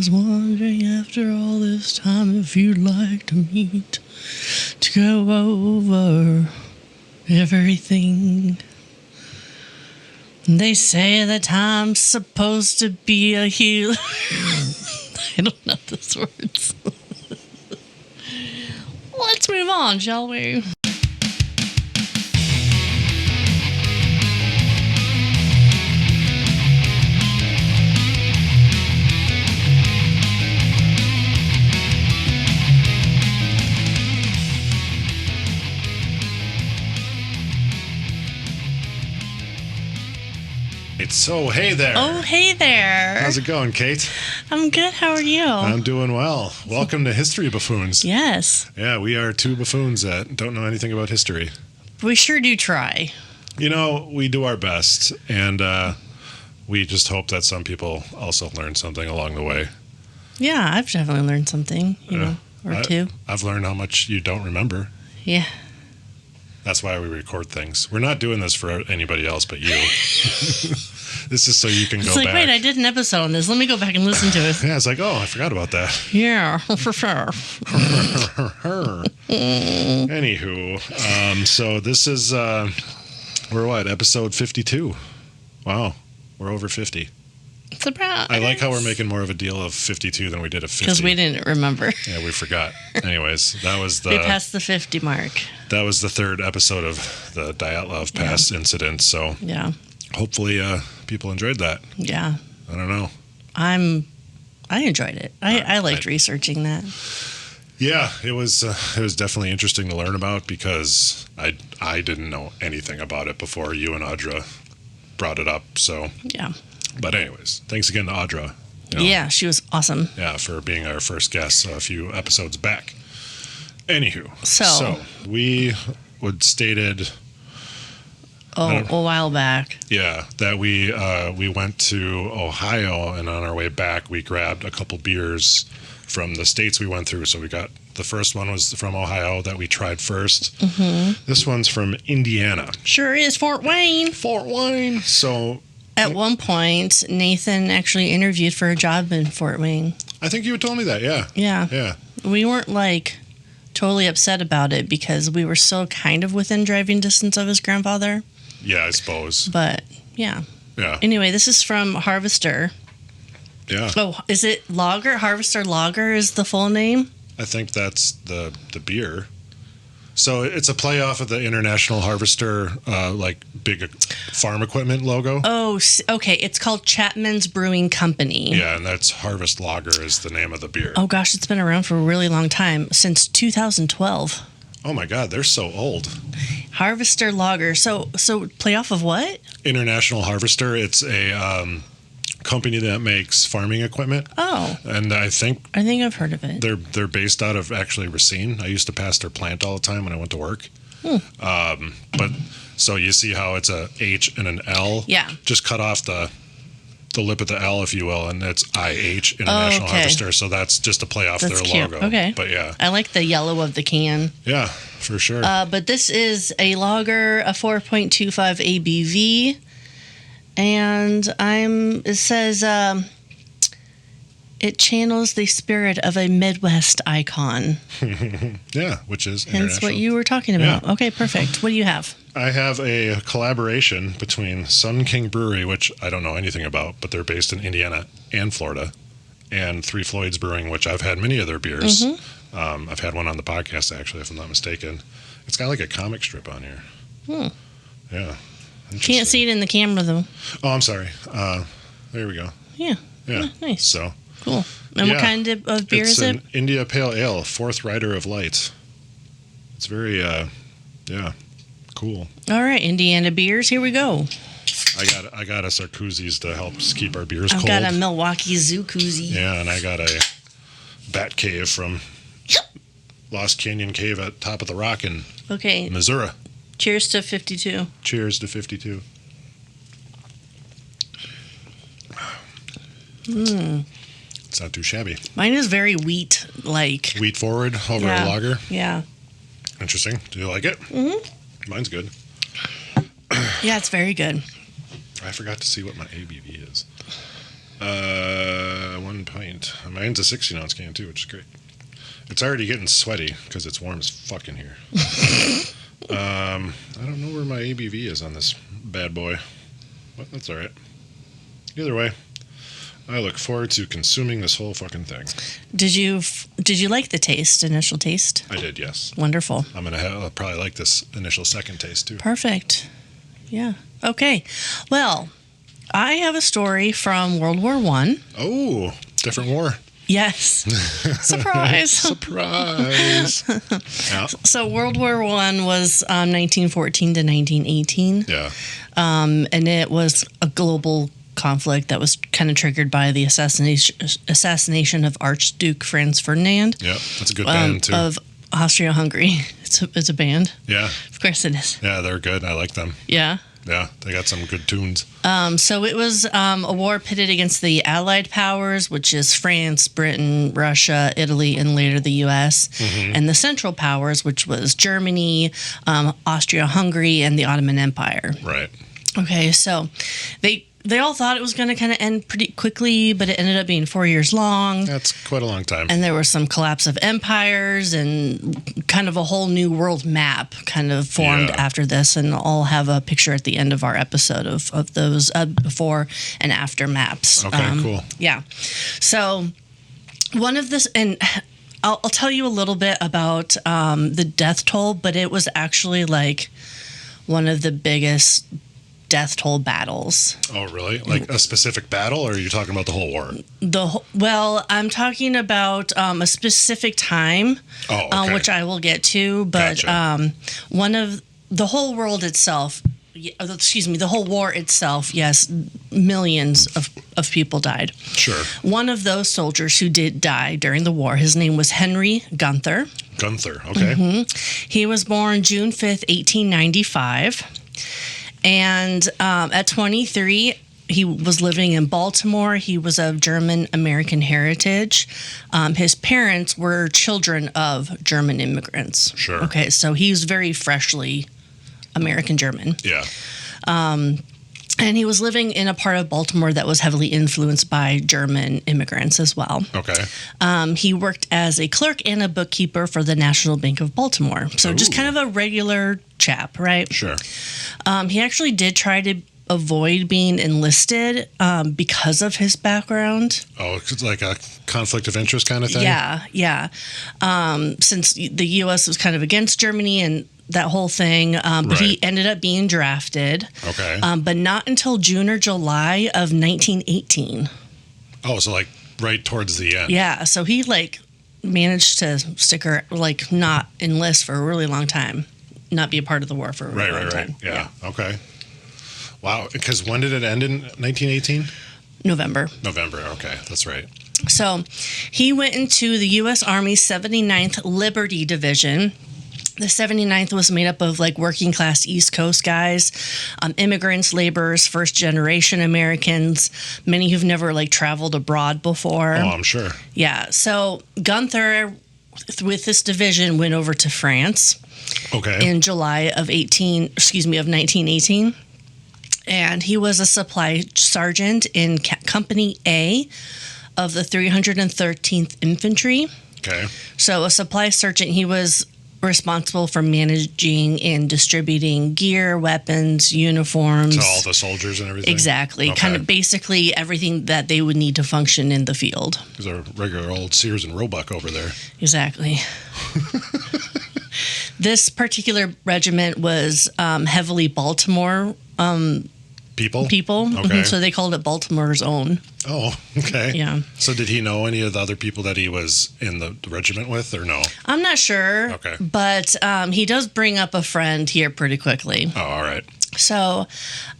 was wondering after all this time if you'd like to meet to go over everything. They say that time's supposed to be a healer. I don't know those words. Let's move on, shall we? So, hey there. Oh, hey there. How's it going, Kate? I'm good. How are you? I'm doing well. Welcome to History Buffoons. Yes. Yeah, we are two buffoons that don't know anything about history. We sure do try. You know, we do our best, and we just hope that some people also learn something along the way. Yeah, I've definitely learned something, or two. I've learned how much you don't remember. Yeah. That's why we record things. We're not doing this for anybody else but you. This is so you can go back. It's like, wait, I did an episode on this. Let me go back and listen to it. Yeah, it's like, oh, I forgot about that. Yeah, for sure. Anywho, so this is, we're what, episode 52? Wow, we're over 50. Surprise. I like how we're making more of a deal of 52 than we did of 50. Because we didn't remember. Yeah, we forgot. Anyways, that was We passed the 50 mark. That was the third episode of the Dyatlov Pass incident, so yeah. Hopefully people enjoyed that. Yeah. I don't know. I enjoyed it. I liked researching that. Yeah, it was definitely interesting to learn about because I didn't know anything about it before you and Audra brought it up. So yeah. But anyways, thanks again to Audra. Yeah, she was awesome. Yeah, for being our first guest a few episodes back. Anywho, so we would stated a while back. Yeah, that we went to Ohio, and on our way back we grabbed a couple beers from the states we went through. So we got the first one was from Ohio that we tried first. Mm-hmm. This one's from Indiana. Sure is Fort Wayne. Fort Wayne. So at one point, Nathan actually interviewed for a job in Fort Wayne. I think you had told me that. Yeah. Yeah. Yeah. We weren't totally upset about it because we were still kind of within driving distance of his grandfather. Yeah, I suppose. But yeah. Yeah. Anyway, this is from Harvester. Yeah. Oh, is it Lager? Harvester Lager is the full name? I think that's the beer. So it's a play off of the International Harvester, big farm equipment logo. Oh, okay. It's called Chapman's Brewing Company. Yeah, and that's Harvest Lager is the name of the beer. Oh, gosh, it's been around for a really long time, since 2012. Oh, my God, they're so old. Harvester Lager. So play off of what? International Harvester. It's a company that makes farming equipment. Oh. And I think I've heard of it. They're based out of actually Racine. I used to pass their plant all the time when I went to work. But so you see how it's a H and an L. Yeah. Just cut off the lip of the L, if you will, and it's IH International Harvester. So that's just a play off their cute. logo. Okay. But yeah. I like the yellow of the can. Yeah, for sure. But this is a lager, a 4.25 ABV. And it says it channels the spirit of a Midwest icon. Yeah, which is hence what you were talking about. Yeah. Okay, perfect. What do you have? I have a collaboration between Sun King Brewery, which I don't know anything about, but they're based in Indiana and Florida, and Three Floyds Brewing, which I've had many of their beers. Mm-hmm. I've had one on the podcast, actually, if I'm not mistaken. It's got like a comic strip on here. Yeah. Can't see it in the camera, though. Oh, I'm sorry. There we go. Yeah. Yeah. Nice. So. Cool. And what kind of beer is it? It's an India Pale Ale, Fourth Rider of Light. It's very, cool. All right, Indiana beers. Here we go. I got us our koozies to help keep our beers cold. I've got a Milwaukee Zoo koozie. Yeah, and I got a Bat Cave from Lost Canyon Cave at Top of the Rock in Missouri. Cheers to 52. Cheers to 52. It's not too shabby. Mine is very wheat-like. Wheat forward over a lager? Yeah. Interesting. Do you like it? Mm-hmm. Mine's good. Yeah, it's very good. I forgot to see what my ABV is. 1 pint. I'm mine's a 16-ounce can too, which is great. It's already getting sweaty because it's warm as fuck in here. I don't know where my ABV is on this bad boy, but that's all right. Either way, I look forward to consuming this whole fucking thing. Did you like the taste, initial taste? I did, yes. Wonderful. I'll probably like this initial second taste too. Perfect. Yeah. Okay. Well, I have a story from World War I. Oh, different war. Yes. Surprise. Surprise. Yeah. So World War I was 1914 to 1918. Yeah. And it was a global conflict that was kind of triggered by the assassination of Archduke Franz Ferdinand. Yeah, that's a good band too. Of Austria-Hungary. It's a band. Yeah. Of course it is. Yeah, they're good. I like them. Yeah. Yeah, they got some good tunes. So it was a war pitted against the Allied powers, which is France, Britain, Russia, Italy, and later the U.S., and the Central powers, which was Germany, Austria-Hungary, and the Ottoman Empire. Right. Okay, so they all thought it was going to kind of end pretty quickly, but it ended up being 4 years long. That's quite a long time. And there was some collapse of empires and kind of a whole new world map kind of formed after this. And I'll have a picture at the end of our episode of those before and after maps. Okay, cool. Yeah. So one of this, and I'll tell you a little bit about the death toll, but it was actually like one of the biggest death toll battles. Oh, really? Like a specific battle, or are you talking about the whole war? Well, I'm talking about a specific time, which I will get to. But Gotcha. One of the whole world itself, the whole war itself, yes, millions of people died. Sure. One of those soldiers who did die during the war, his name was Henry Gunther. Gunther, okay. He was born June 5th, 1895. And at 23, he was living in Baltimore. He was of German-American heritage. His parents were children of German immigrants. Sure. Okay, so he's very freshly American-German. Yeah. And he was living in a part of Baltimore that was heavily influenced by German immigrants as well. Okay. He worked as a clerk and a bookkeeper for the National Bank of Baltimore. So just kind of a regular chap, right? Sure. He actually did try to avoid being enlisted because of his background. Oh, it's like a conflict of interest kind of thing? Yeah. Since the U.S. was kind of against Germany and that whole thing, but he ended up being drafted. Okay. But not until June or July of 1918. Oh, so like right towards the end. Yeah, so he managed to not enlist for a really long time, not be a part of the war for a really long time. Yeah. Okay. Wow. Because when did it end in 1918? November. Okay, that's right. So he went into the U.S. Army 79th Liberty Division. The 79th was made up of working class East Coast guys, immigrants, laborers, first generation Americans, many who've never traveled abroad before. Oh, I'm sure. Yeah. So Gunther, with this division, went over to France. Okay. In July of 1918. And he was a supply sergeant in Company A of the 313th Infantry. Okay. So a supply sergeant, he was responsible for managing and distributing gear, weapons, uniforms. To all the soldiers and everything? Exactly. Okay. Kind of basically everything that they would need to function in the field. There's a regular old Sears and Roebuck over there. Exactly. This particular regiment was heavily Baltimore people. Okay. So they called it Baltimore's own. Oh, okay. Yeah. So did he know any of the other people that he was in the regiment with, or no? I'm not sure. Okay. But he does bring up a friend here pretty quickly. Oh, all right. So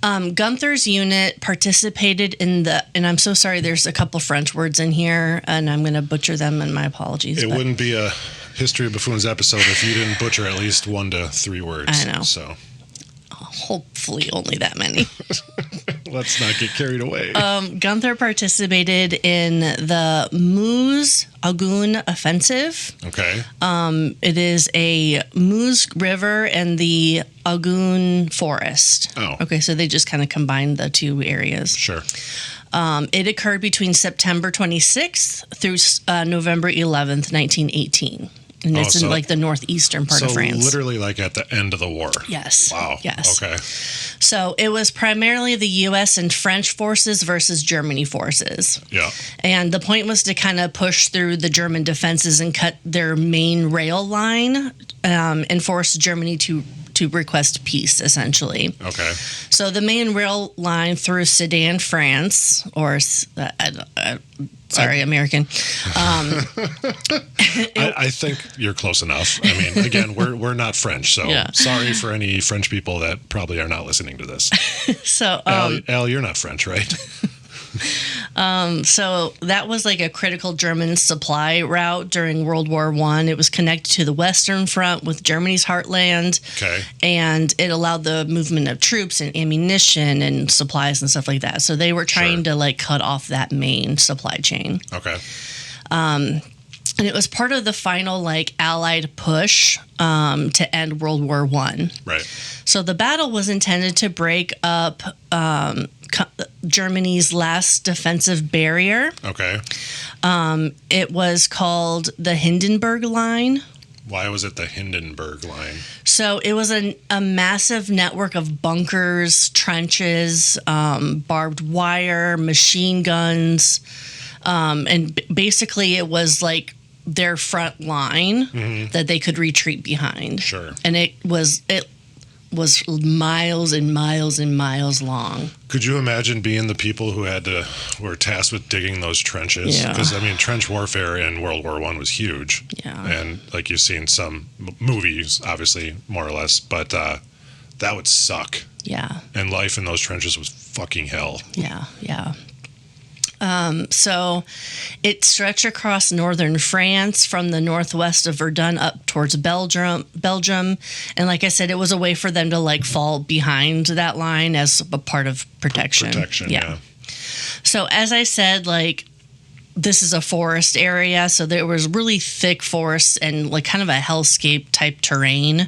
Gunther's unit participated in and I'm so sorry, there's a couple French words in here, and I'm going to butcher them, and my apologies. It wouldn't be a History of Buffoons episode if you didn't butcher at least 1 to 3 words. I know. So hopefully only that many. Let's not get carried away. Gunther participated in the Meuse Agun offensive. Okay. It is a Meuse River and the Agun forest. Oh. Okay, so they just kind of combined the two areas. Sure. It occurred between September 26th through November 11th, 1918. And it's in like the northeastern part of France. So literally like at the end of the war. Yes. Wow. Yes. Okay. So it was primarily the U.S. and French forces versus Germany forces. Yeah. And the point was to kind of push through the German defenses and cut their main rail line and force Germany to request peace, essentially. Okay. So the main rail line through Sedan, France, or American. I think you're close enough. I mean, again, we're not French, so sorry for any French people that probably are not listening to this. So, Al, you're not French, right? So that was like a critical German supply route during World War I. It was connected to the Western Front with Germany's heartland. Okay. And it allowed the movement of troops and ammunition and supplies and stuff like that. So they were trying to like cut off that main supply chain. Okay. And it was part of the final like Allied push to end World War I. Right. So the battle was intended to break up Germany's last defensive barrier. Okay. It was called the Hindenburg Line. Why was it the Hindenburg Line? So it was a massive network of bunkers, trenches, barbed wire, machine guns, and basically it was like their front line that they could retreat behind. Sure. And it was miles and miles and miles long. Could you imagine being the people who were tasked with digging those trenches? Yeah. Because I mean, trench warfare in World War I was huge. Yeah. And like you've seen some movies, obviously more or less, but that would suck. Yeah. And life in those trenches was fucking hell. Yeah. Yeah. So it stretched across northern France from the northwest of Verdun up towards Belgium. And like I said, it was a way for them to like fall behind that line as a part of protection. Yeah. So as I said, like this is a forest area. So there was really thick forest and like kind of a hellscape type terrain.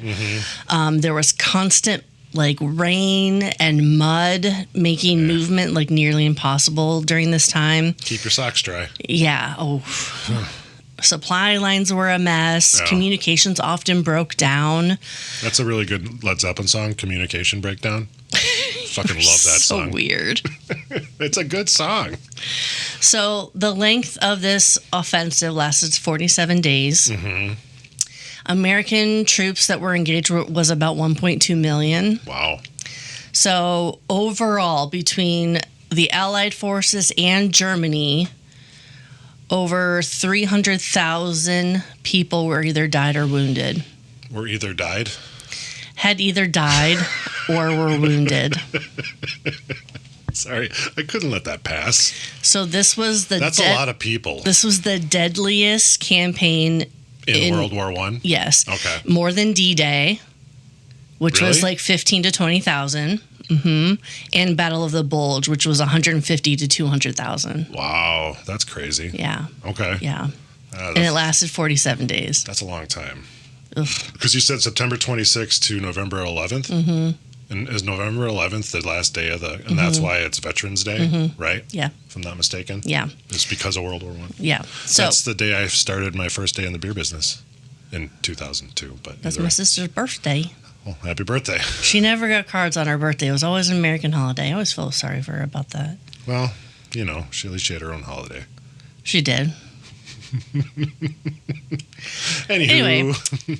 There was constant like rain and mud making movement like nearly impossible during this time. Keep your socks dry. Yeah. Oh. Supply lines were a mess. Yeah. Communications often broke down. That's a really good Led Zeppelin song, Communication Breakdown. Fucking love that song. So weird. It's a good song. So the length of this offensive lasted 47 days. American troops that were engaged was about 1.2 million. Wow. So overall, between the Allied forces and Germany, over 300,000 people were either died or wounded. Had either died or were wounded. Sorry, I couldn't let that pass. So this was That's a lot of people. This was the deadliest campaign in World War I? Yes. Okay. More than D-Day, which was like 15 to 20,000. And Battle of the Bulge, which was 150 to 200,000. Wow, that's crazy. Yeah. Okay. Yeah. And it lasted 47 days. That's a long time. Because you said September 26th to November 11th? And is November 11th the last day of the... And that's why it's Veterans Day, right? Yeah. If I'm not mistaken? Yeah. It's because of World War I? Yeah. So that's the day I started my first day in the beer business in 2002. But that's my sister's birthday. Well, happy birthday. She never got cards on her birthday. It was always an American holiday. I always feel sorry for her about that. Well, you know, at least she had her own holiday. She did. Anyway,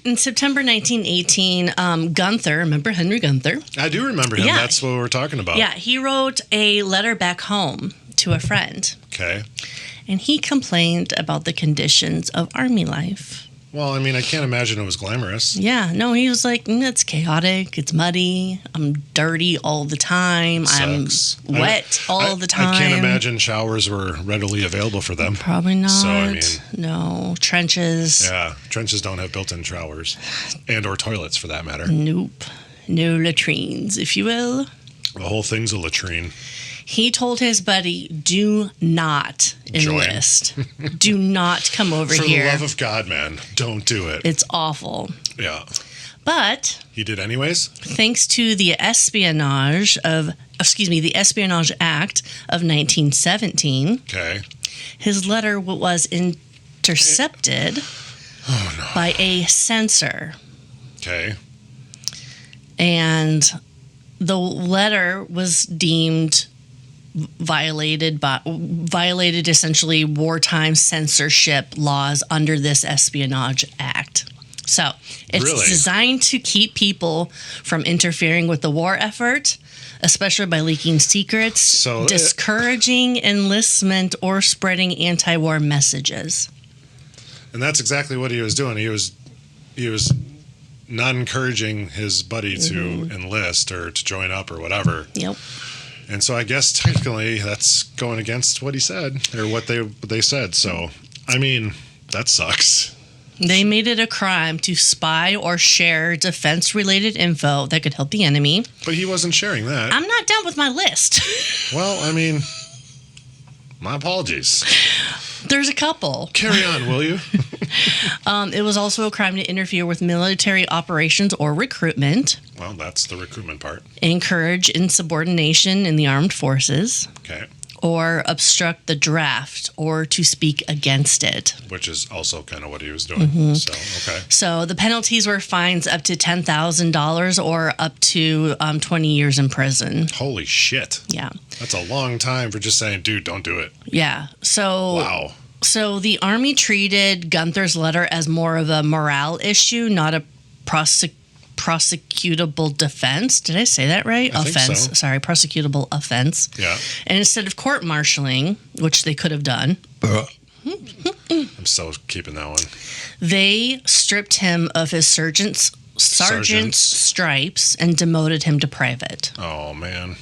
in September 1918, Gunther, remember Henry Gunther? I do remember him. Yeah. That's what we're talking about. Yeah, he wrote a letter back home to a friend. Okay. And he complained about the conditions of army life. Well, I mean, I can't imagine it was glamorous. Yeah, no, he was like, it's chaotic, it's muddy, I'm dirty all the time, I'm wet all the time. I can't imagine showers were readily available for them. Probably not. So, I mean... No, trenches. Yeah, trenches don't have built-in showers. And or toilets, for that matter. Nope. No latrines, if you will. The whole thing's a latrine. He told his buddy, do not enlist. Do not come over here. For the love of God, man, don't do it. It's awful. Yeah. But... He did anyways? Thanks to the espionage of the Espionage Act of 1917. Okay. His letter was intercepted by a censor. Okay. And the letter was deemed violated essentially wartime censorship laws under this Espionage Act. So it's designed to keep people from interfering with the war effort, especially by leaking secrets, discouraging enlistment, or spreading anti-war messages. And that's exactly what he was doing. He was not encouraging his buddy to enlist or to join up or whatever. Yep. And so I guess technically that's going against what he said or what they said. So, I mean, that sucks. They made it a crime to spy or share defense-related info that could help the enemy. But he wasn't sharing that. I'm not done with my list. Well, I mean, my apologies. There's a couple. Carry on, will you? It was also a crime to interfere with military operations or recruitment. Well, that's the recruitment part. Encourage insubordination in the armed forces. Okay. Or obstruct the draft or to speak against it. Which is also kind of what he was doing. So, okay. So the penalties were fines up to $10,000 or up to 20 years in prison. Holy shit. Yeah. That's a long time for just saying, dude, don't do it. Yeah. So wow. So the Army treated Gunther's letter as more of a morale issue, not a prosecutable defense. Did I say that right? I offense. think so. Sorry, prosecutable offense. Yeah. And instead of court-martialing, which they could have done. I'm still keeping that one. They stripped him of his sergeant's stripes and demoted him to private. Oh, man.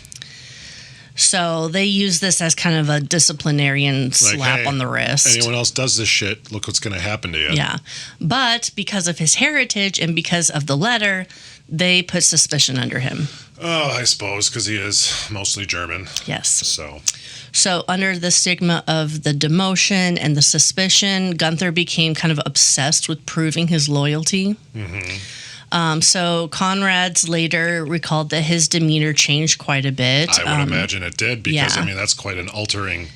So they use this as kind of a disciplinarian slap on the wrist. Anyone else does this shit, look what's going to happen to you. Yeah. But because of his heritage and because of the letter, they put suspicion under him. Oh, I suppose, because he is mostly German. Yes. So under the stigma of the demotion and the suspicion, Gunther became kind of obsessed with proving his loyalty. So Conrad's later recalled that his demeanor changed quite a bit. I would imagine it did because, I mean, that's quite an altering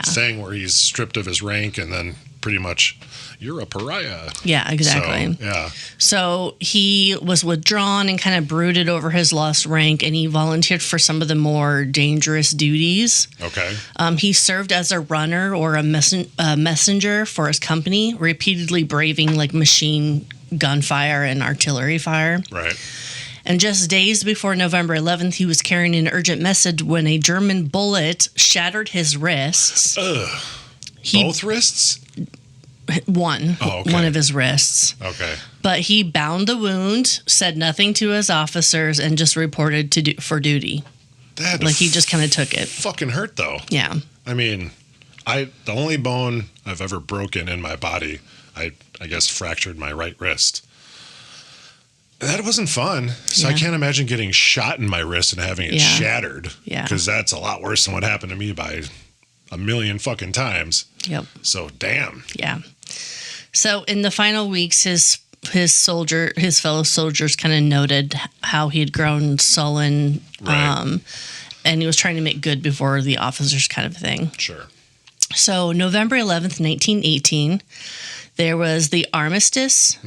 thing where he's stripped of his rank and then pretty much, you're a pariah. Yeah, exactly. So he was withdrawn and kind of brooded over his lost rank, and he volunteered for some of the more dangerous duties. Okay. He served as a runner or a messenger for his company, repeatedly braving like machine gunfire and artillery fire. Right. And just days before November 11th, he was carrying an urgent message when a German bullet shattered his wrists. Ugh. Both wrists? One. Oh, okay. One of his wrists. Okay. But he bound the wound, said nothing to his officers, and just reported for duty. That he just kind of took it. Fucking hurt, though. Yeah. I mean, the only bone I've ever broken in my body, I guess fractured my right wrist. That wasn't fun. So I can't imagine getting shot in my wrist and having it shattered. Yeah. Because that's a lot worse than what happened to me by a million fucking times. Yep. So damn. Yeah. So in the final weeks, his fellow soldiers kind of noted how he had grown sullen, and he was trying to make good before the officers, kind of thing. Sure. So November 11th, 1918, there was the Armistice.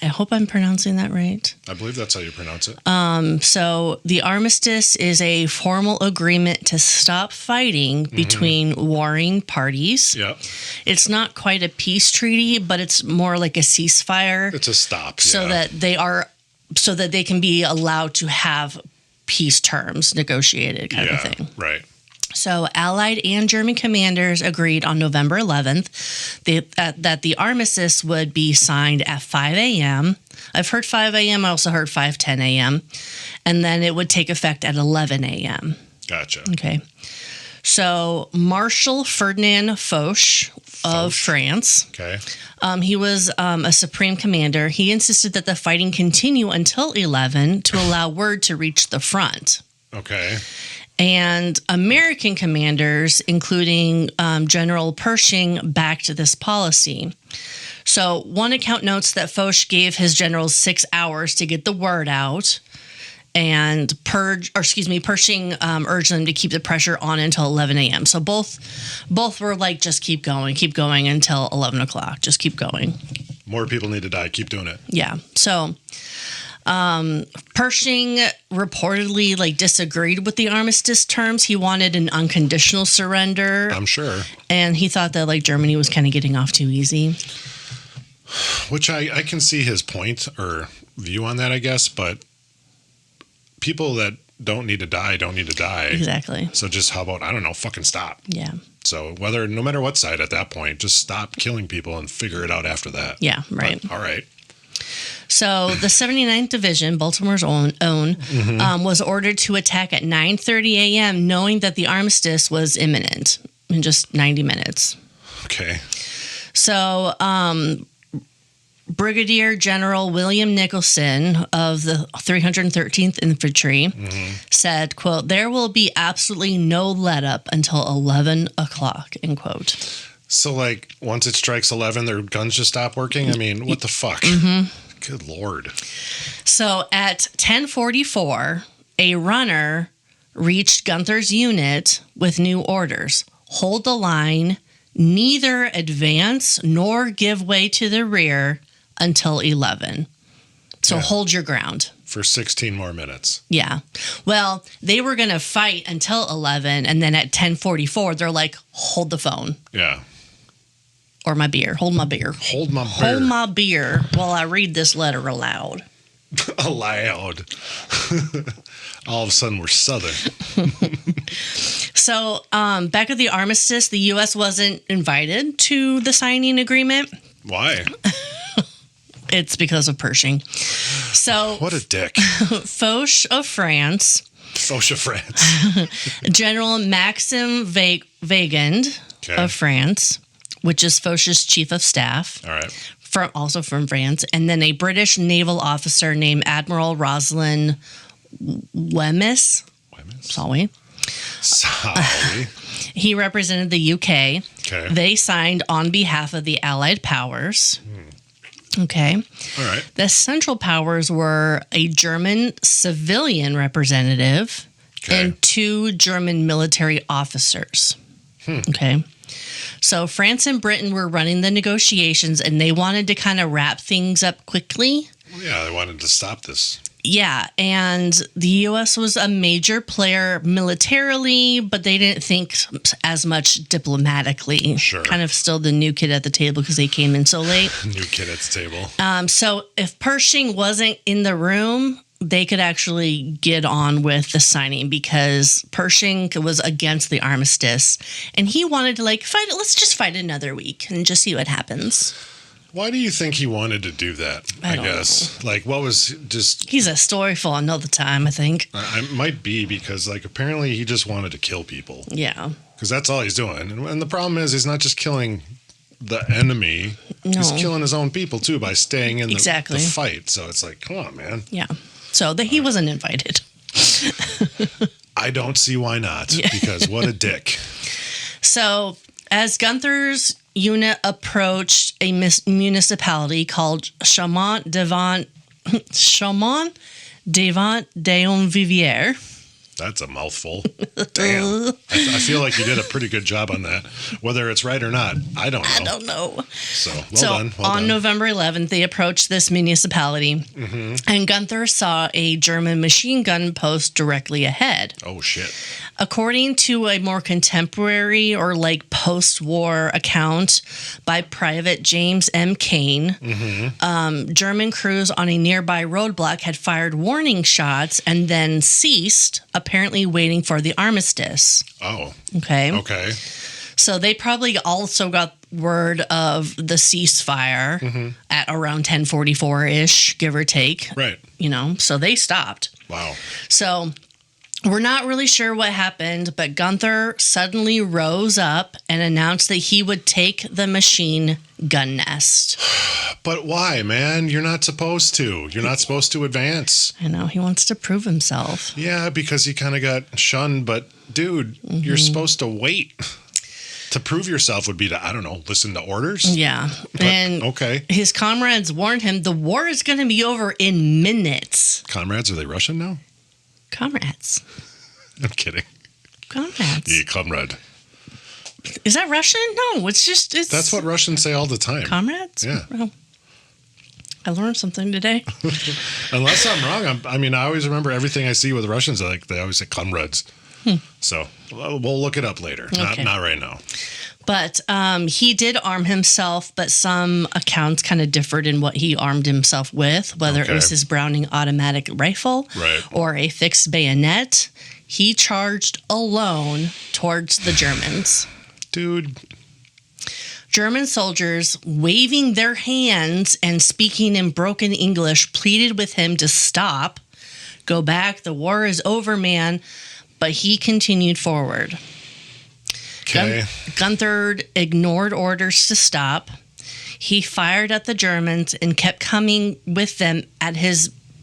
I hope I'm pronouncing that right. I believe that's how you pronounce it. So the Armistice is a formal agreement to stop fighting between warring parties. Yeah. It's not quite a peace treaty, but it's more like a ceasefire. It's a stop. So that they can be allowed to have peace terms negotiated, kind of thing. Right. So Allied and German commanders agreed on November 11th that the armistice would be signed at 5 a.m. I've heard 5 a.m. I also heard 5:10 a.m. And then it would take effect at 11 a.m. Gotcha. Okay. So Marshal Ferdinand Foch of France. Okay. He was a supreme commander. He insisted that the fighting continue until 11 to allow word to reach the front. Okay. And American commanders, including General Pershing, backed this policy. So one account notes that Foch gave his generals 6 hours to get the word out. and Pershing urged them to keep the pressure on until 11 a.m. So both were like, just keep going until 11 o'clock. Just keep going. More people need to die. Keep doing it. Yeah. So Pershing reportedly like disagreed with the armistice terms. He wanted an unconditional surrender. I'm sure. And he thought that like Germany was kind of getting off too easy. Which I can see his point or view on that, I guess. But people that don't need to die don't need to die. Exactly. So just how about, I don't know, fucking stop. Yeah. So no matter what side at that point, just stop killing people and figure it out after that. Yeah, right. But, all right. So the 79th Division, Baltimore's own, was ordered to attack at 9:30 a.m., knowing that the armistice was imminent in just 90 minutes. Okay. So Brigadier General William Nicholson of the 313th Infantry said, quote, "There will be absolutely no let up until 11 o'clock," end quote. So, like, once it strikes 11, their guns just stop working? I mean, what the fuck? Good Lord. So at 10:44, a runner reached Gunther's unit with new orders. Hold the line, neither advance nor give way to the rear until 11. So hold your ground. For 16 more minutes. Yeah. Well, they were going to fight until 11, and then at 10:44, they're like, hold the phone. Yeah. Or my beer. Hold my beer. Hold my beer. Hold my beer while I read this letter aloud. Aloud. All of a sudden, we're Southern. So, back at the armistice, the U.S. wasn't invited to the signing agreement. Why? It's because of Pershing. So, what a dick. Foch of France. Foch of France. General Maxim Weygand of France, which is Foch's chief of staff. All right. Also from France. And then a British naval officer named Admiral Rosalind Wemyss. Sorry. He represented the UK. Okay. They signed on behalf of the Allied powers. Okay. All right. The Central Powers were a German civilian representative and 2 German military officers. Okay. So France and Britain were running the negotiations, and they wanted to kind of wrap things up quickly. Well, yeah, they wanted to stop this. Yeah, and the U.S. was a major player militarily, but they didn't think as much diplomatically. Sure. Kind of still the new kid at the table because they came in so late. New kid at the table. So if Pershing wasn't in the room, they could actually get on with the signing because Pershing was against the armistice, and he wanted to fight it. Let's just fight another week and just see what happens. Why do you think he wanted to do that? I guess. Know. What was just... He's a story for another time, I think. It might be because, apparently he just wanted to kill people. Yeah. Because that's all he's doing. And the problem is he's not just killing the enemy. No. He's killing his own people, too, by staying in the fight. So it's come on, man. Yeah. So he wasn't invited. I don't see why not. Yeah. Because what a dick. So as Gunther's unit approached a municipality called Chaumont devant Deonvivier. That's a mouthful. Damn. I feel like you did a pretty good job on that. Whether it's right or not, I don't know. I don't know. So, well done. On November 11th, they approached this municipality, and Gunther saw a German machine gun post directly ahead. Oh, shit. According to a more contemporary or post-war account by Private James M. Kane, German crews on a nearby roadblock had fired warning shots and then ceased, apparently waiting for the armistice. Oh. Okay. Okay. So they probably also got word of the ceasefire at around 10:44-ish, give or take. Right. So they stopped. Wow. So we're not really sure what happened, but Gunther suddenly rose up and announced that he would take the machine gun nest. But why, man? You're not supposed to. You're not supposed to advance. I know. He wants to prove himself. Yeah, because he kind of got shunned. But, dude, you're supposed to wait. To prove yourself would be to, I don't know, listen to orders? Yeah. But, and his comrades warned him the war is going to be over in minutes. Comrades, are they Russian now? Comrades. I'm kidding. Comrades. Yeah, comrade. Is that Russian? No, it's. That's what Russians say all the time. Comrades? Yeah. Well, I learned something today. Unless I'm wrong. I always remember everything I see with Russians. They always say comrades. So we'll look it up later. Okay. Not right now. But he did arm himself, but some accounts kind of differed in what he armed himself with, whether it was his Browning automatic rifle or a fixed bayonet. He charged alone towards the Germans. Dude. German soldiers, waving their hands and speaking in broken English, pleaded with him to stop. Go back. The war is over, man. But he continued forward. Okay. Gunther ignored orders to stop. He fired at the Germans and kept coming with them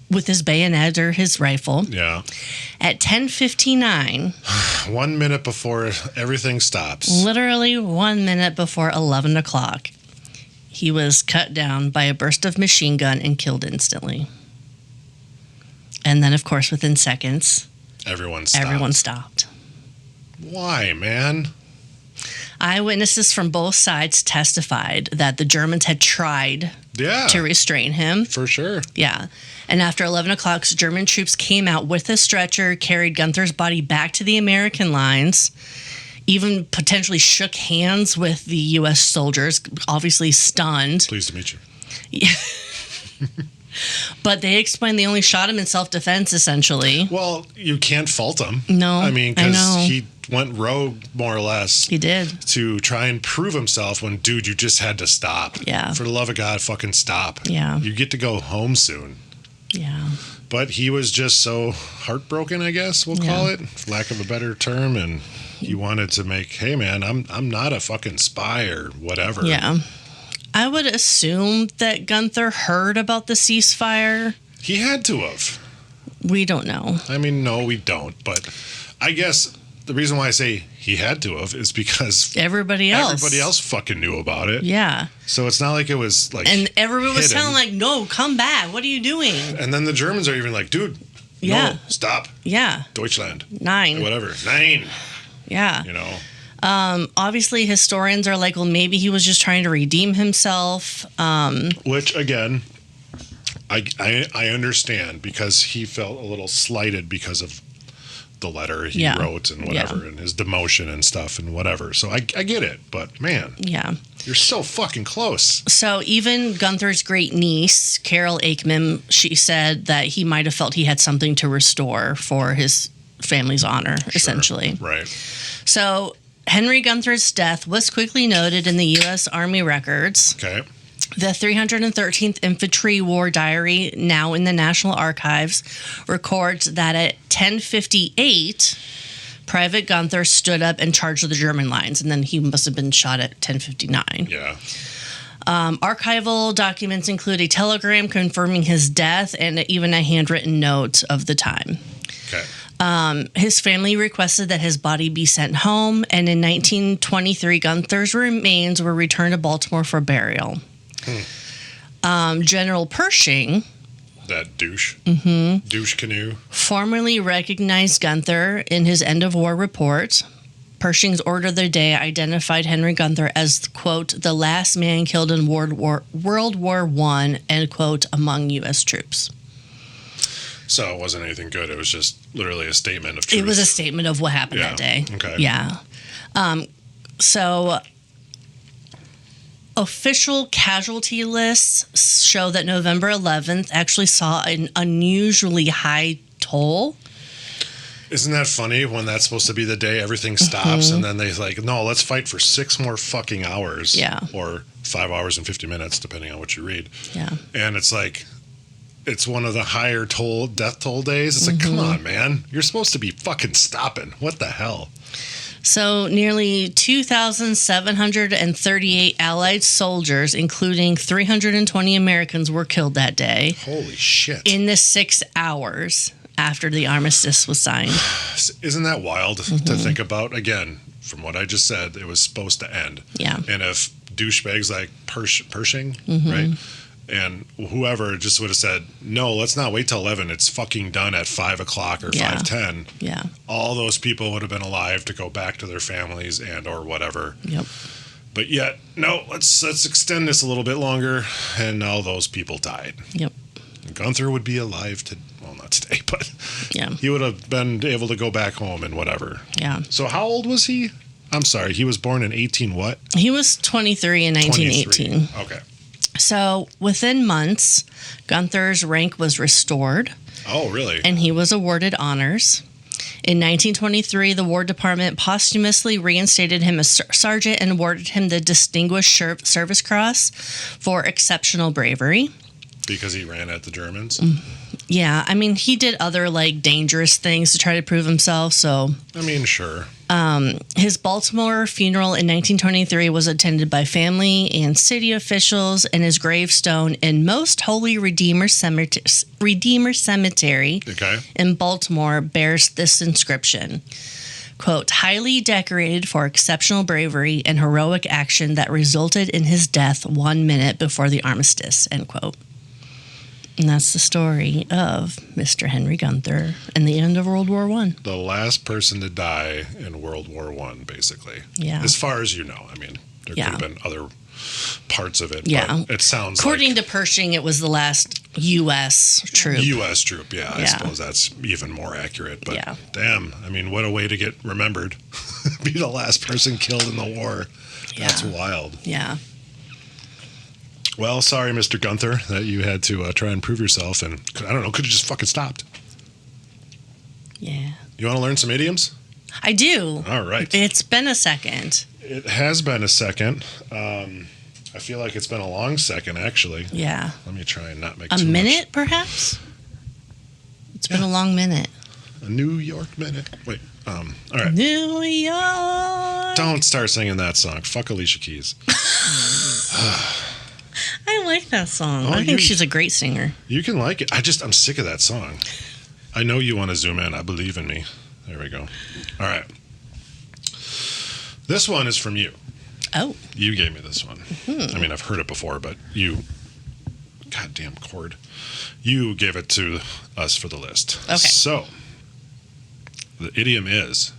with his bayonet or his rifle. Yeah. At 10:59, 1 minute before everything stops. Literally 1 minute before 11 o'clock, he was cut down by a burst of machine gun and killed instantly. And then, of course, within seconds, everyone stopped. Why, man? Eyewitnesses from both sides testified that the Germans had tried to restrain him. For sure. Yeah. And after 11 o'clock, German troops came out with a stretcher, carried Gunther's body back to the American lines, even potentially shook hands with the U.S. soldiers, obviously stunned. Pleased to meet you. Yeah. But they explained they only shot him in self-defense, essentially. Well, you can't fault him. No, I mean, because he went rogue, more or less. He did. To try and prove himself when, dude, you just had to stop. Yeah. For the love of God, fucking stop. Yeah. You get to go home soon. Yeah. But he was just so heartbroken, I guess we'll call it, for lack of a better term. And he wanted to make, hey, man, I'm not a fucking spy or whatever. Yeah. I would assume that Gunther heard about the ceasefire. He had to have. We don't know. I mean, no, we don't. But I guess the reason why I say he had to have is because everybody else fucking knew about it. Yeah. So it's not like it was like and everyone was telling like, no, come back. What are you doing? And then the Germans are even like, dude, no, stop. Yeah. Deutschland. 9. Or whatever. 9. Yeah. You know. Obviously, historians are like, well, maybe he was just trying to redeem himself. Which, again, I understand because he felt a little slighted because of the letter he wrote and whatever and his demotion and stuff and whatever. So I get it. But, man. Yeah. You're so fucking close. So even Gunther's great niece, Carol Aikman, she said that he might have felt he had something to restore for his family's honor, essentially. Right. So Henry Gunther's death was quickly noted in the U.S. Army records. Okay. The 313th Infantry War Diary, now in the National Archives, records that at 10:58, Private Gunther stood up and charged the German lines, and then he must have been shot at 10:59. Yeah. Archival documents include a telegram confirming his death and even a handwritten note of the time. Okay. His family requested that his body be sent home, and in 1923, Gunther's remains were returned to Baltimore for burial. General Pershing, that douche canoe, formerly recognized Gunther in his end-of-war report. Pershing's order of the day identified Henry Gunther as, quote, the last man killed in World War I, end quote, among U.S. troops. So it wasn't anything good. It was just literally a statement of truth. It was a statement of what happened that day. Okay. Yeah. So official casualty lists show that November 11th actually saw an unusually high toll. Isn't that funny when that's supposed to be the day everything stops and then they like, no, let's fight for 6 more fucking hours. Yeah. Or 5 hours and 50 minutes, depending on what you read. Yeah. And it's like, it's one of the higher death toll days. It's like, come on, man. You're supposed to be fucking stopping. What the hell? So nearly 2,738 Allied soldiers, including 320 Americans, were killed that day. Holy shit. In the 6 hours after the armistice was signed. Isn't that wild to think about? Again, from what I just said, it was supposed to end. Yeah. And if douchebags like Pershing, right? And whoever just would have said, no, let's not wait till 11. It's fucking done at 5 o'clock or 5:10. Yeah. All those people would have been alive to go back to their families and or whatever. Yep. But yet, no, let's extend this a little bit longer. And now those people died. Yep. Gunther would be alive well, not today, but yeah, he would have been able to go back home and whatever. Yeah. So how old was he? I'm sorry, he was born in 18 what? He was 23 in 1918. Okay. So within months, Gunther's rank was restored. Oh, really? And he was awarded honors. In 1923, the War Department posthumously reinstated him as sergeant and awarded him the Distinguished Service Cross for exceptional bravery. Because he ran at the Germans? Yeah, I mean, he did other, like, dangerous things to try to prove himself, so... I mean, sure. His Baltimore funeral in 1923 was attended by family and city officials, and his gravestone in Most Holy Redeemer Cemetery Okay. in Baltimore bears this inscription, quote, highly decorated for exceptional bravery and heroic action that resulted in his death 1 minute before the Armistice, end quote. And that's the story of Mr. Henry Gunther and the end of World War I. The last person to die in World War I, basically. Yeah. As far as you know. I mean, there could have been other parts of it. Yeah. But it sounds According to Pershing, it was the last U.S. troop. U.S. troop, yeah. I suppose that's even more accurate. But damn, I mean, what a way to get remembered. Be the last person killed in the war. Yeah. That's wild. Yeah. Well, sorry, Mr. Gunther, that you had to try and prove yourself. And I don't know, could have just fucking stopped. Yeah. You want to learn some idioms? I do. All right. It's been a second. It has been a second. I feel like it's been a long second, actually. Yeah. Let me try and not make a too minute, much. Perhaps? It's been a long minute. A New York minute. Wait. All right. New York. Don't start singing that song. Fuck Alicia Keys. I like that song. Oh, I think she's a great singer. You can like it. I'm sick of that song. I know you want to zoom in. I believe in me. There we go. All right. This one is from you. Oh. You gave me this one. Mm-hmm. I mean, I've heard it before, but you... Goddamn cord. You gave it to us for the list. Okay. So, the idiom is,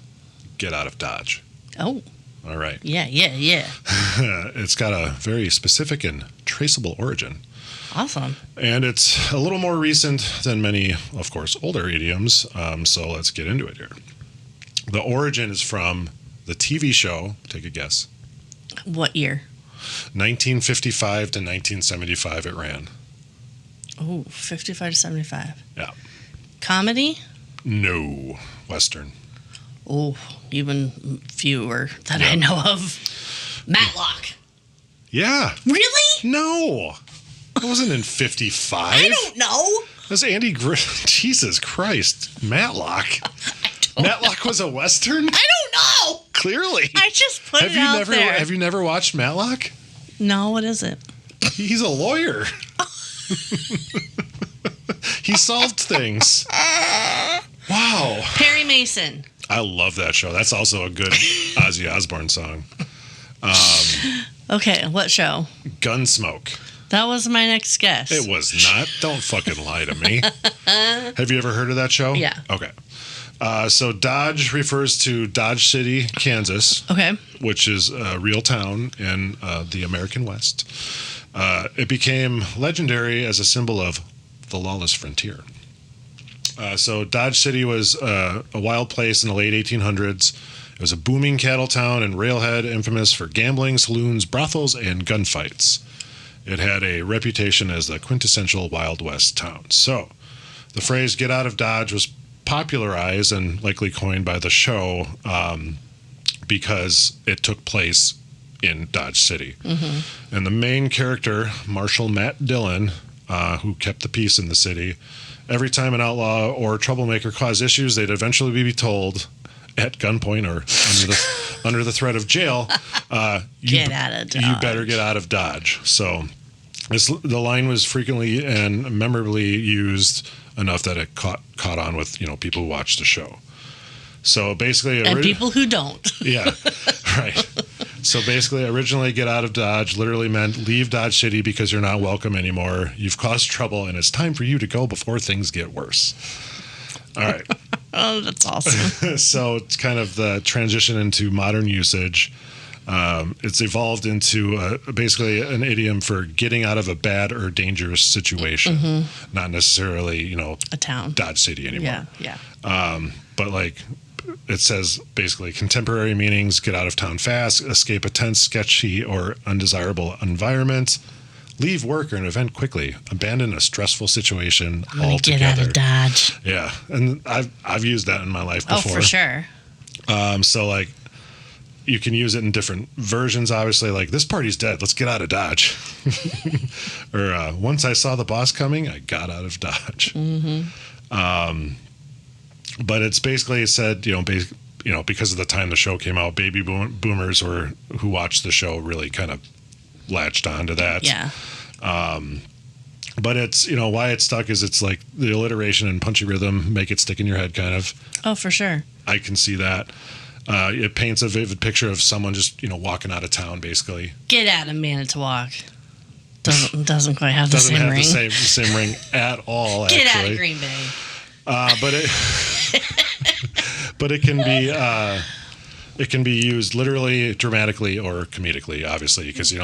get out of Dodge. Oh. All right. Yeah. It's got a very specific and traceable origin. Awesome. And it's a little more recent than many, of course, older idioms. So let's get into it here. The origin is from the TV show, take a guess. What year? 1955 to 1975 it ran. Oh, 55 to 75. Yeah. Comedy? No. Western. Oh, even fewer that I know of. Matlock. Yeah. Really? No. It wasn't in 55. I don't know. It was Andy Jesus Christ. Matlock. Matlock was a Western? I don't know. Clearly. I just put it out there. Have you never watched Matlock? No, what is it? He's a lawyer. He solved things. Wow. Perry Mason. I love that show. That's also a good Ozzy Osbourne song. Okay, what show? Gunsmoke. That was my next guess. It was not. Don't fucking lie to me. Have you ever heard of that show? Yeah. Okay. So Dodge refers to Dodge City, Kansas. Okay. Which is a real town in the American West. It became legendary as a symbol of the lawless frontier. So Dodge City was a wild place in the late 1800s. It was a booming cattle town and railhead, infamous for gambling, saloons, brothels, and gunfights. It had a reputation as the quintessential Wild West town. So the phrase "get out of Dodge" was popularized and likely coined by the show because it took place in Dodge City. Mm-hmm. And the main character, Marshal Matt Dillon, who kept the peace in the city, every time an outlaw or troublemaker caused issues, they'd eventually be told at gunpoint or under the threat of jail, get out of Dodge. You better get out of Dodge. So the line was frequently and memorably used enough that it caught on with people who watched the show. So basically, and people who don't. Yeah, right. So basically, originally, get out of Dodge literally meant leave Dodge City because you're not welcome anymore. You've caused trouble, and it's time for you to go before things get worse. All right. Oh, that's awesome. So it's kind of the transition into modern usage. It's evolved into basically an idiom for getting out of a bad or dangerous situation, not necessarily, A town. Dodge City anymore. Yeah. But like it says, basically contemporary meanings: get out of town fast, escape a tense, sketchy, or undesirable environment, leave work or an event quickly, abandon a stressful situation altogether. Get out of Dodge. Yeah, and I've used that in my life before. Oh, for sure. So like you can use it in different versions. Obviously, like this party's dead. Let's get out of Dodge. Or once I saw the boss coming, I got out of Dodge. But it's basically said, because of the time the show came out, baby boomers who watched the show really kind of latched onto that. Yeah. But it's, why it's stuck is it's like the alliteration and punchy rhythm make it stick in your head kind of. Oh, for sure. I can see that. It paints a vivid picture of someone just, walking out of town, basically. Get out of Manitowoc. Doesn't quite have the Doesn't same have ring. the same ring at all, Get actually. out of Green Bay. But it can be used literally, dramatically, or comedically, obviously, because you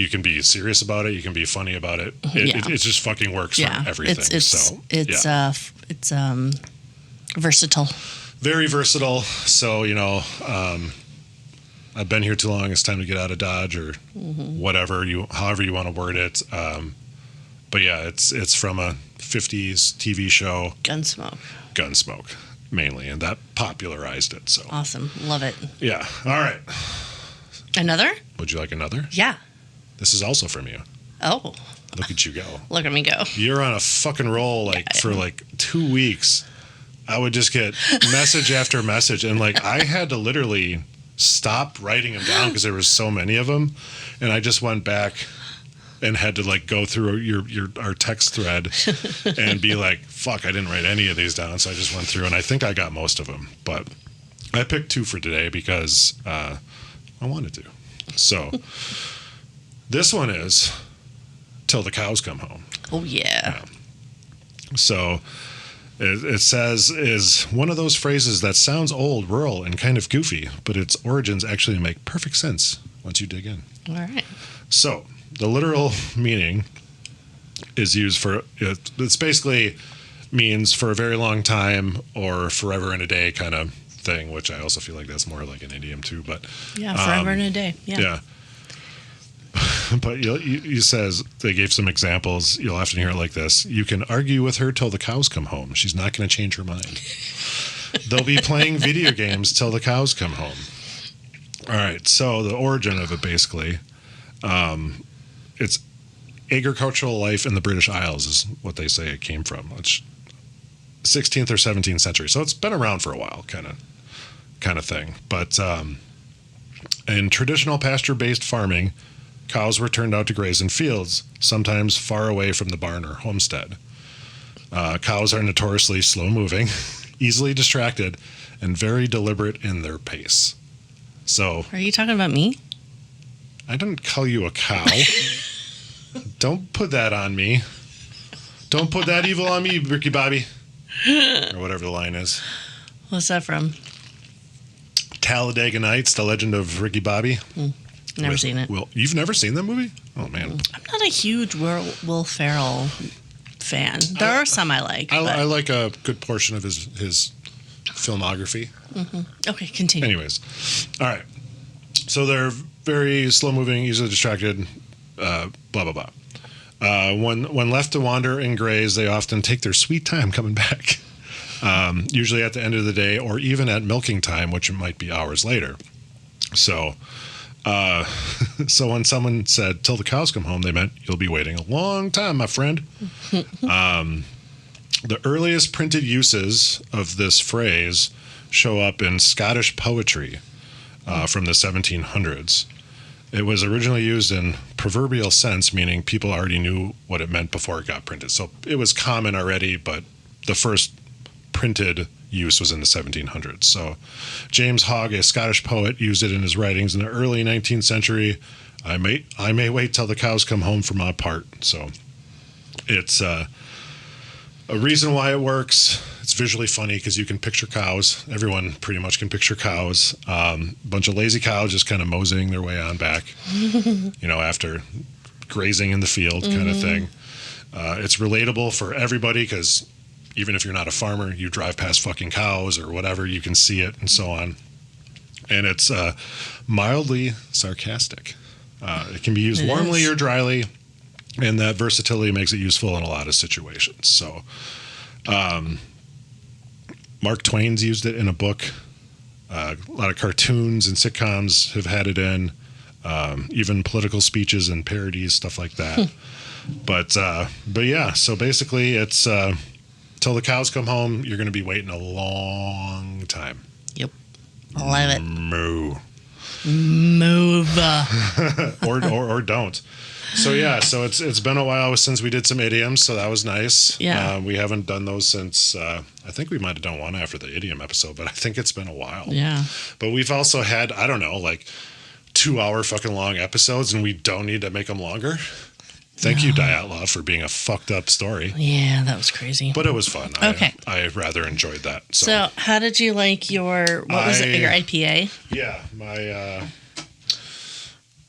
can be serious about it, you can be funny about it. It just fucking works for everything. It's versatile. Very versatile. So I've been here too long. It's time to get out of Dodge, or whatever however you want to word it. But yeah, it's from a 50s TV show. Gunsmoke, mainly, and that popularized it. So awesome, love it. Yeah. All right. Another? Would you like another? Yeah. This is also from you. Oh. Look at you go. Look at me go. You're on a fucking roll, for 2 weeks. I would just get message after message, and I had to literally stop writing them down because there was so many of them, and I just went back and had to go through our text thread and be like, fuck, I didn't write any of these down. So I just went through, and I think I got most of them, but I picked 2 for today because I wanted to. So this one is Till the Cows Come Home. Oh yeah. So it says is one of those phrases that sounds old, rural, and kind of goofy, but its origins actually make perfect sense once you dig in. All right. So the literal meaning is used for, it's basically means for a very long time or forever and a day kind of thing, which I also feel like that's more like an idiom too. But yeah, forever and a day. Yeah. But you says they gave some examples. You'll often hear it like this: you can argue with her till the cows come home. She's not going to change her mind. They'll be playing video games till the cows come home. All right. So the origin of it basically. It's agricultural life in the British Isles is what they say it came from. It's 16th or 17th century, so it's been around for a while, kind of thing. But in traditional pasture-based farming, cows were turned out to graze in fields, sometimes far away from the barn or homestead. Cows are notoriously slow-moving, easily distracted, and very deliberate in their pace. So, are you talking about me? I didn't call you a cow. Don't put that on me. Don't put that evil on me, Ricky Bobby. Or whatever the line is. What's that from? Talladega Nights, The Legend of Ricky Bobby. Never seen it. Well, you've never seen that movie? Oh, man. I'm not a huge Will Ferrell fan. There are some I like. I like a good portion of his filmography. Okay, continue. Anyways. All right. So they're very slow-moving, easily distracted, blah, blah, blah. When left to wander and graze, they often take their sweet time coming back, usually at the end of the day or even at milking time, which might be hours later. So when someone said, till the cows come home, they meant you'll be waiting a long time, my friend. The earliest printed uses of this phrase show up in Scottish poetry from the 1700s. It was originally used in proverbial sense, meaning people already knew what it meant before it got printed. So it was common already, but the first printed use was in the 1700s. So James Hogg, a Scottish poet, used it in his writings in the early 19th century. I may wait till the cows come home for my part. So it's a reason why it works. It's visually funny because you can picture cows. Everyone pretty much can picture cows. A bunch of lazy cows just kind of moseying their way on back, after grazing in the field kind of thing. It's relatable for everybody because even if you're not a farmer, you drive past fucking cows or whatever, you can see it and so on. And it's mildly sarcastic. It can be used warmly or dryly, and that versatility makes it useful in a lot of situations. So Mark Twain's used it in a book. A lot of cartoons and sitcoms have had it in, even political speeches and parodies, stuff like that. But yeah, so basically it's till the cows come home, you're going to be waiting a long time. Yep. Love it. Moo. Move. or don't. So yeah, so it's been a while since we did some idioms, so that was nice. Yeah. We haven't done those since, I think we might have done one after the idiom episode, but I think it's been a while. Yeah. But we've also had, I don't know, like 2-hour fucking long episodes, and we don't need to make them longer. Thank you, Dyatlov, for being a fucked up story. Yeah, that was crazy. But it was fun. Okay. I rather enjoyed that. So how did you like your IPA? Yeah, my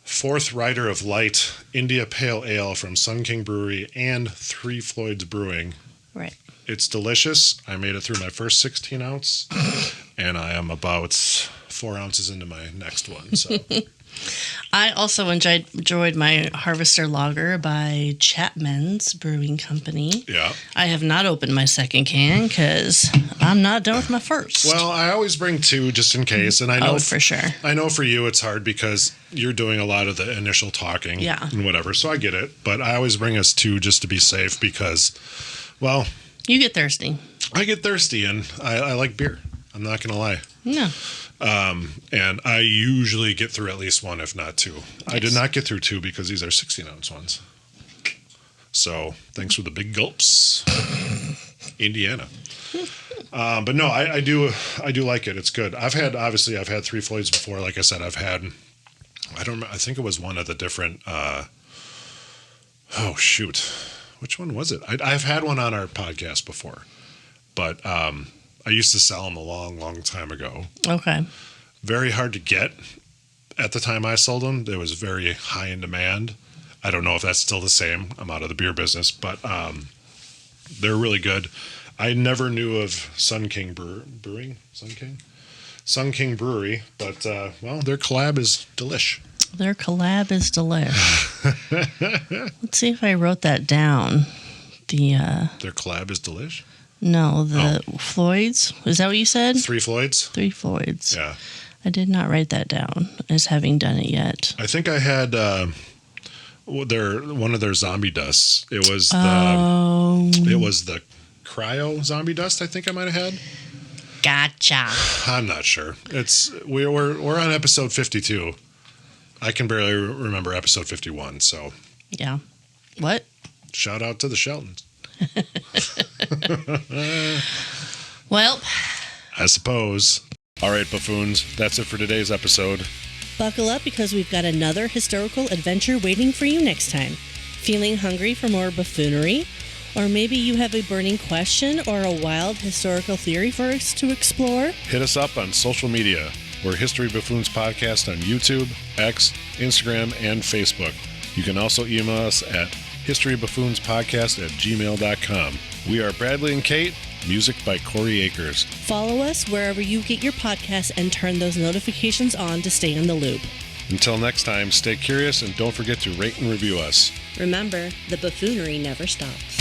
fourth Rider of Light India Pale Ale from Sun King Brewery and Three Floyds Brewing. Right. It's delicious. I made it through my first 16 ounce, and I am about 4 ounces into my next one. So. I also enjoyed my Harvester Lager by Chapman's Brewing Company. Yeah. I have not opened my second can because I'm not done with my first. Well, I always bring two just in case, and I know for sure. I know for you it's hard because you're doing a lot of the initial talking and whatever, so I get it. But I always bring us two just to be safe because, well, you get thirsty. I get thirsty, and I like beer. I'm not going to lie. No. And I usually get through at least one, if not two. Yes. I did not get through two because these are 16-ounce ones. So thanks for the big gulps, Indiana. But no, I do like it. It's good. I've had Three Floyds before. Like I said, I think it was one of the different. Which one was it? I've had one on our podcast before, but I used to sell them a long, long time ago. Okay. Very hard to get at the time I sold them. It was very high in demand. I don't know if that's still the same. I'm out of the beer business, but they're really good. I never knew of Sun King Brewing? Sun King Brewery, but, their collab is delish. Their collab is delish. Let's see if I wrote that down. Their collab is delish? No, Floyds. Is that what you said? Three Floyds? Three Floyds. Yeah. I did not write that down as having done it yet. I think I had one of their zombie dusts. It was the cryo zombie dust. I think I might have had. Gotcha. I'm not sure. We're on episode 52. I can barely remember episode 51. So yeah. What? Shout out to the Sheltons. Well, I suppose. All right, buffoons, that's it for today's episode. Buckle up because we've got another historical adventure waiting for you next time. Feeling hungry for more buffoonery? Or maybe you have a burning question or a wild historical theory for us to explore? Hit us up on social media. We're History Buffoons Podcast on YouTube, X, Instagram, and Facebook. You can also email us at historybuffoonspodcast@gmail.com. We are Bradley and Kate, music by Corey Akers. Follow us wherever you get your podcasts and turn those notifications on to stay in the loop. Until next time, stay curious and don't forget to rate and review us. Remember, the buffoonery never stops.